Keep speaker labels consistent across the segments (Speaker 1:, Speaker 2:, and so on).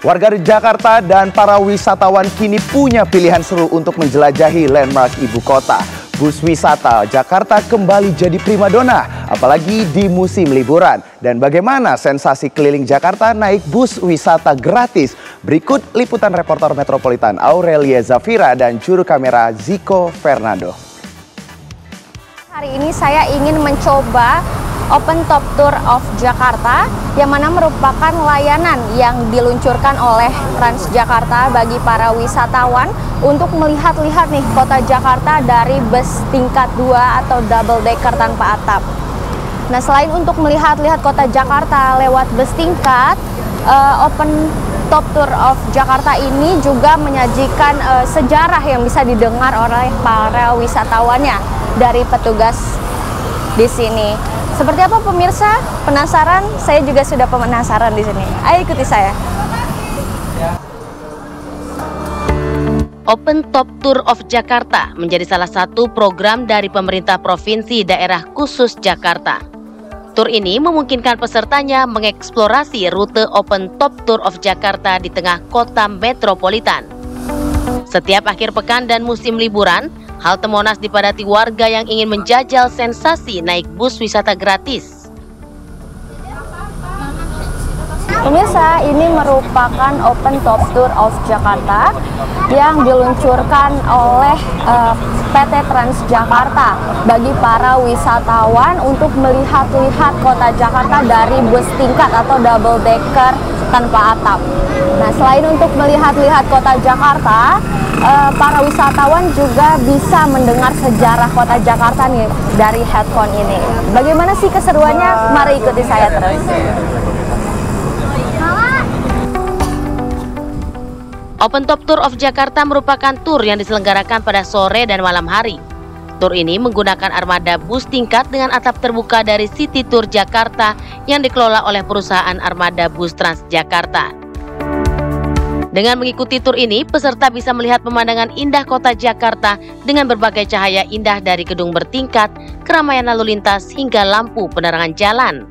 Speaker 1: Warga Jakarta dan para wisatawan kini punya pilihan seru untuk menjelajahi landmark ibu kota. Bus wisata Jakarta kembali jadi primadona, apalagi di musim liburan. Dan bagaimana sensasi keliling Jakarta naik bus wisata gratis? Berikut liputan reporter Metropolitan Aurelia Zafira dan juru kamera Ziko Fernando.
Speaker 2: Hari ini saya ingin mencoba Open Top Tour of Jakarta, yang mana merupakan layanan yang diluncurkan oleh Transjakarta bagi para wisatawan untuk melihat-lihat nih kota Jakarta dari bus tingkat 2 atau double decker tanpa atap. Nah, selain untuk melihat-lihat kota Jakarta lewat bus tingkat, Open Top Tour of Jakarta ini juga menyajikan sejarah yang bisa didengar oleh para wisatawannya dari petugas di sini. Seperti apa pemirsa? Penasaran? Saya juga sudah penasaran di sini. Ayo ikuti saya.
Speaker 3: Open Top Tour of Jakarta menjadi salah satu program dari pemerintah provinsi daerah khusus Jakarta. Tur ini memungkinkan pesertanya mengeksplorasi rute Open Top Tour of Jakarta di tengah kota metropolitan. Setiap akhir pekan dan musim liburan, halte Monas dipadati warga yang ingin menjajal sensasi naik bus wisata gratis.
Speaker 2: Pemirsa, ini merupakan Open Top Tour of Jakarta yang diluncurkan oleh PT Transjakarta bagi para wisatawan untuk melihat-lihat kota Jakarta dari bus tingkat atau double decker tanpa atap. Nah, selain untuk melihat-lihat kota Jakarta, para wisatawan juga bisa mendengar sejarah kota Jakarta nih dari headphone ini. Bagaimana sih keseruannya? Mari ikuti saya terus.
Speaker 3: Open Top Tour of Jakarta merupakan tur yang diselenggarakan pada sore dan malam hari. Tur ini menggunakan armada bus tingkat dengan atap terbuka dari City Tour Jakarta yang dikelola oleh perusahaan armada bus Transjakarta. Dengan mengikuti tur ini, peserta bisa melihat pemandangan indah kota Jakarta dengan berbagai cahaya indah dari gedung bertingkat, keramaian lalu lintas, hingga lampu penerangan jalan.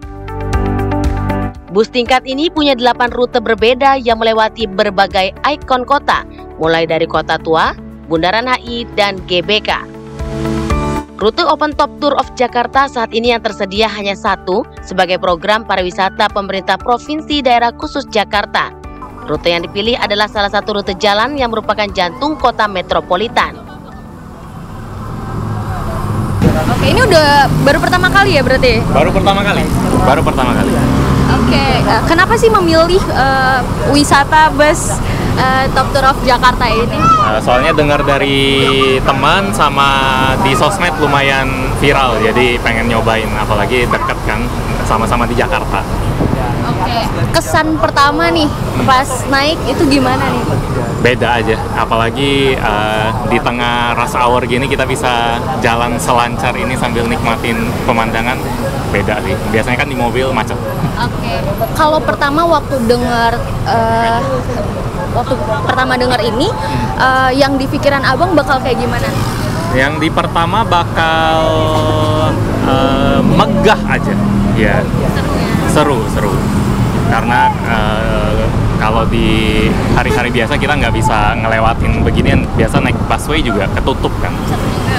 Speaker 3: Bus tingkat ini punya 8 rute berbeda yang melewati berbagai ikon kota, mulai dari Kota Tua, Bundaran HI, dan GBK. Rute Open Top Tour of Jakarta saat ini yang tersedia hanya satu sebagai program pariwisata pemerintah Provinsi Daerah Khusus Jakarta. Rute yang dipilih adalah salah satu rute jalan yang merupakan jantung kota metropolitan.
Speaker 2: Oke, ini udah baru pertama kali ya berarti?
Speaker 4: Baru pertama kali.
Speaker 2: Oke, kenapa sih memilih wisata bus Top Tour of Jakarta ini?
Speaker 4: Soalnya dengar dari teman sama di sosmed lumayan viral, jadi pengen nyobain, apalagi deket kan, sama-sama di Jakarta.
Speaker 2: Oke, kesan pertama nih pas naik itu gimana nih?
Speaker 4: Beda aja, apalagi di tengah rush hour gini kita bisa jalan selancar ini sambil nikmatin pemandangan. Beda sih, biasanya kan di mobil macet.
Speaker 2: Oke, kalau pertama waktu pertama dengar ini, yang di pikiran abang bakal kayak gimana?
Speaker 4: Yang di pertama bakal megah aja, ya. Seru. Karena kalau di hari-hari biasa kita nggak bisa ngelewatin beginian, biasa naik busway juga ketutup kan.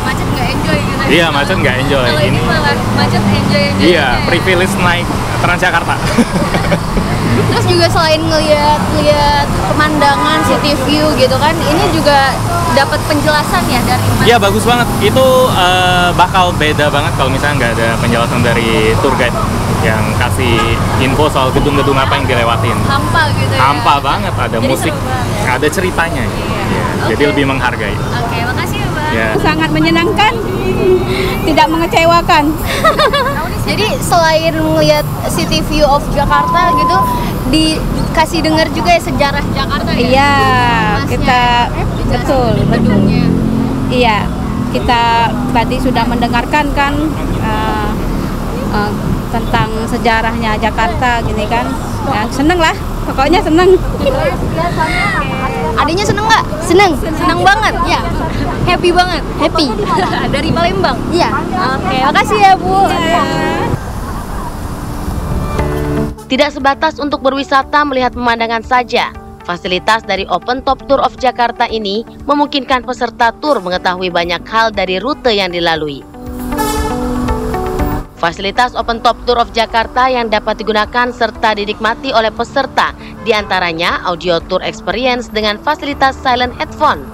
Speaker 2: Macet nggak enjoy gitu?
Speaker 4: Iya, macet nggak enjoy.
Speaker 2: Kalau ini malah macet enjoy.
Speaker 4: Iya, privilege naik Transjakarta.
Speaker 2: Terus juga selain ngeliat pemandangan, city view gitu kan, ini juga dapat penjelasan ya dari mana?
Speaker 4: Iya, bagus banget. Itu bakal beda banget kalau misalnya nggak ada penjelasan dari tour guide yang kasih info soal gedung-gedung apa yang dilewatin.
Speaker 2: Hampa gitu ya?
Speaker 4: Hampa banget, ada jadi musik, ada ceritanya. Iya.
Speaker 2: Okay.
Speaker 4: Jadi lebih menghargai.
Speaker 2: Oke, makasih ya Bang.
Speaker 4: Ya.
Speaker 5: Sangat menyenangkan, tidak mengecewakan.
Speaker 2: Jadi selain melihat city view of Jakarta gitu, dikasih dengar juga ya sejarah Jakarta ya?
Speaker 5: Iya, kita betul.
Speaker 2: Gedungnya.
Speaker 5: Iya, kita tadi sudah mendengarkan kan tentang sejarahnya Jakarta gini kan. Ya, seneng lah, pokoknya seneng.
Speaker 2: Adiknya seneng nggak? Seneng banget. Ya, happy banget. Happy. Dari Palembang. Iya. Oke, makasih ya Bu.
Speaker 5: Ya.
Speaker 3: Tidak sebatas untuk berwisata melihat pemandangan saja, Fasilitas dari Open Top Tour of Jakarta ini memungkinkan peserta tur mengetahui banyak hal dari rute yang dilalui. Fasilitas Open Top Tour of Jakarta yang dapat digunakan serta dinikmati oleh peserta diantaranya audio tour experience dengan fasilitas silent headphone,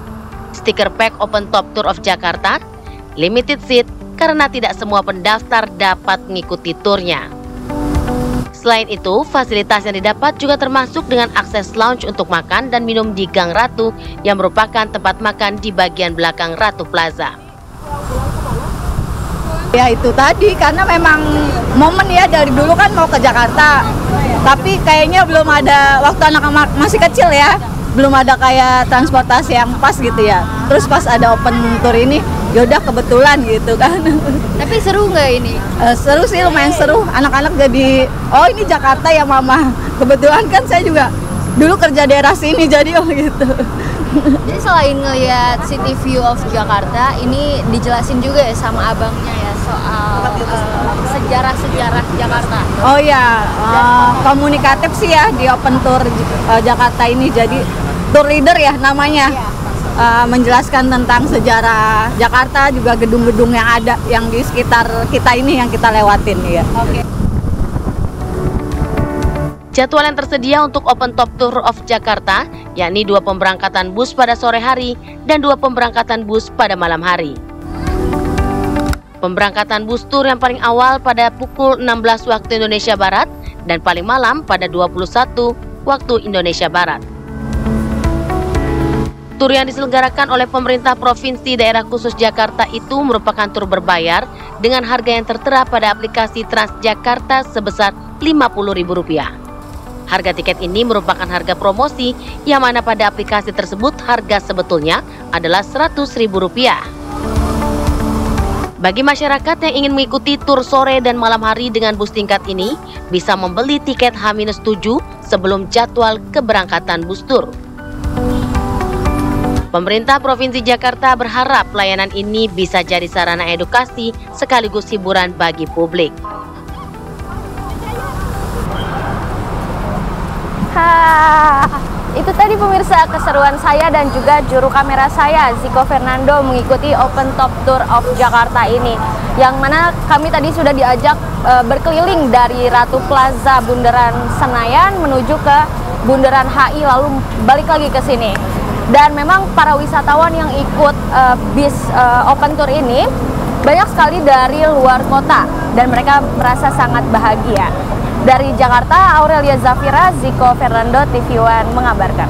Speaker 3: stiker pack Open Top Tour of Jakarta, limited seat karena tidak semua pendaftar dapat mengikuti turnya. Selain itu, fasilitas yang didapat juga termasuk dengan akses lounge untuk makan dan minum di Gang Ratu yang merupakan tempat makan di bagian belakang Ratu Plaza.
Speaker 5: Ya itu tadi, karena memang momen ya, dari dulu kan mau ke Jakarta, tapi kayaknya belum ada, waktu anak masih kecil ya, belum ada kayak transportasi yang pas gitu ya. Terus pas ada open tour ini, yaudah kebetulan gitu kan.
Speaker 2: Tapi seru nggak ini?
Speaker 5: Seru sih, lumayan seru. Anak-anak jadi, oh ini Jakarta ya mama. Kebetulan kan saya juga dulu kerja daerah sini, jadi oh gitu.
Speaker 2: Jadi selain ngelihat City View of Jakarta, ini dijelasin juga ya sama abangnya ya soal sejarah-sejarah Jakarta.
Speaker 5: Oh ya, komunikatif sih ya di Open Tour Jakarta ini. Jadi tour leader ya namanya. Menjelaskan tentang sejarah Jakarta, juga gedung-gedung yang ada yang di sekitar kita ini yang kita lewatin ya.
Speaker 2: Oke.
Speaker 3: Jadwal yang tersedia untuk Open Top Tour of Jakarta yakni 2 pemberangkatan bus pada sore hari dan 2 pemberangkatan bus pada malam hari. Pemberangkatan bus tour yang paling awal pada pukul 16 waktu Indonesia Barat dan paling malam pada 21 waktu Indonesia Barat. Tur yang diselenggarakan oleh pemerintah Provinsi Daerah Khusus Jakarta itu merupakan tur berbayar dengan harga yang tertera pada aplikasi Transjakarta sebesar Rp50.000. Harga tiket ini merupakan harga promosi yang mana pada aplikasi tersebut harga sebetulnya adalah Rp100.000. Bagi masyarakat yang ingin mengikuti tur sore dan malam hari dengan bus tingkat ini, bisa membeli tiket H-7 sebelum jadwal keberangkatan bus tur. Pemerintah Provinsi Jakarta berharap layanan ini bisa jadi sarana edukasi sekaligus hiburan bagi publik.
Speaker 2: Itu tadi pemirsa keseruan saya dan juga juru kamera saya, Ziko Fernando, mengikuti Open Top Tour of Jakarta ini. Yang mana kami tadi sudah diajak berkeliling dari Ratu Plaza Bundaran Senayan menuju ke Bundaran HI lalu balik lagi ke sini. Dan memang para wisatawan yang ikut bis Open Tour ini banyak sekali dari luar kota dan mereka merasa sangat bahagia. Dari Jakarta, Aurelia Zafira, Ziko Fernando, TV One mengabarkan.